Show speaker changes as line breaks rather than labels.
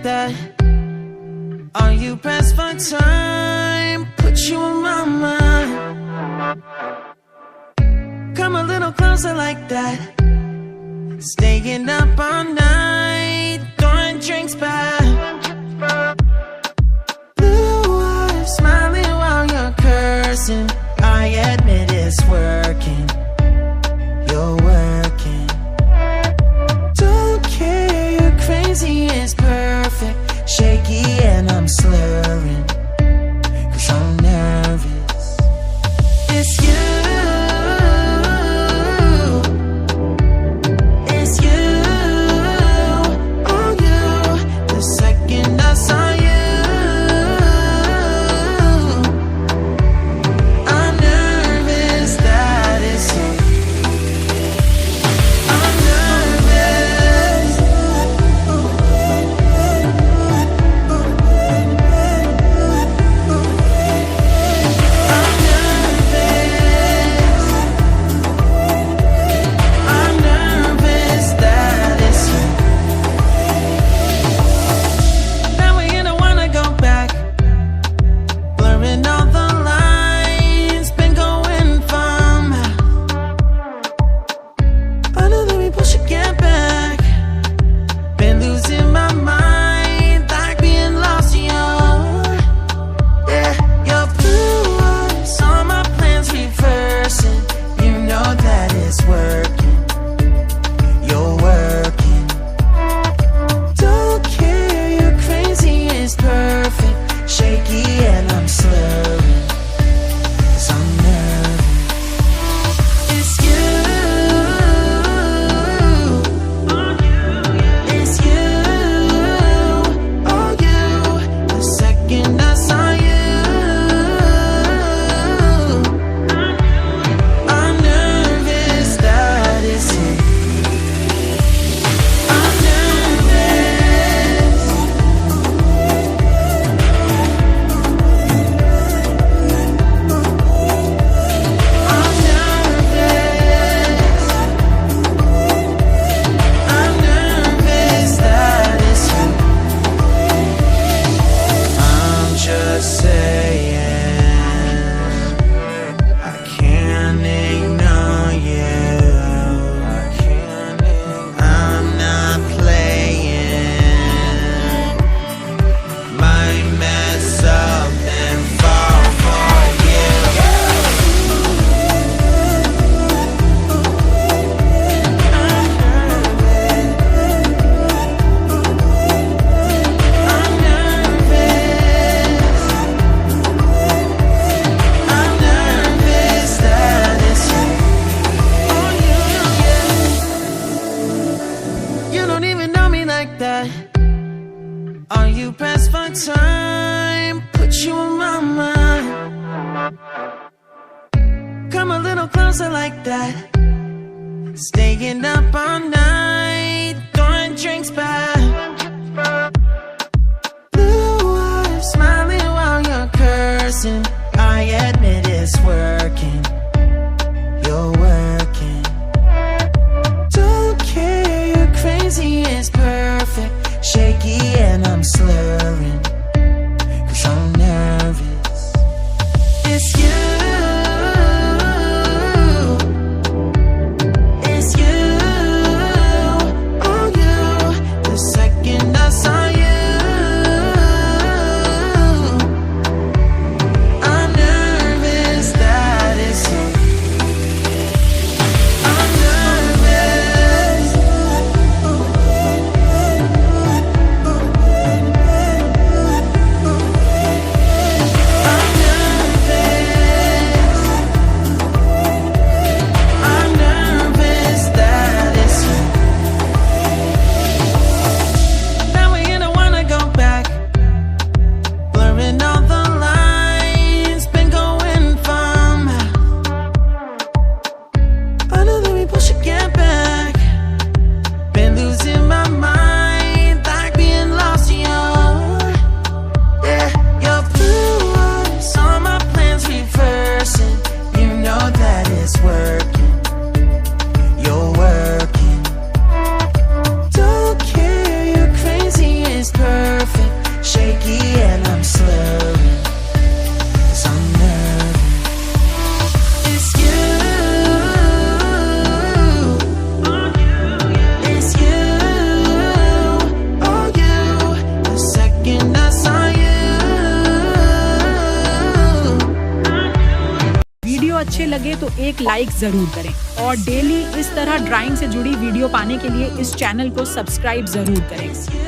like that? Are you pressed for time? Put you on my mind. Come a little closer like that. Staying up all night, throwing drinks back. Blue eyes smiling while you're cursing. I admit it's working. You're working. Don't care, you're crazy, it's perfect. Shaky and I'm slurring, 'cause I'm nervous. It's you. It's you. Oh, you. The second I saw you, I'm nervous that it's you. I'm nervous. I'm nervous that it's you. Now we don't wanna go back. Blurring all the lines, been going from. I know that we both should get back. Been losing my mind, like being lost in yeah, your blue eyes, all my plans reversing. You know that it's working. You're working. Don't care, you're crazy, it's perfect. Shaky and I'm slurring, 'cause I'm nervous. It's you. It's you. Oh, you. The second I saw you, I'm nervous that it's you. I'm nervous. I'm nervous. I'm nervous that it's you. I'm just saying, I can't ignore you. I'm not playing. Might mess up and fall for you. I'm nervous. I'm nervous that it's you. Oh, you don't even know me like that. Are you pressed for time? Put you on my mind. Come a little closer like that. Staying up all night, throwing drinks back. Blue eyes smiling while you're cursing. I admit it's working. You're working. Don't care, you're crazy, it's perfect. Shaky and I'm slurring, 'cause I'm nervous. It's you. It's you.
अच्छे लगे तो एक like ज़रूर करें और daily इस तरह drawing से जुड़ी वीडियो पाने के लिए इस चैनल को सब्सक्राइब ज़रूर करें।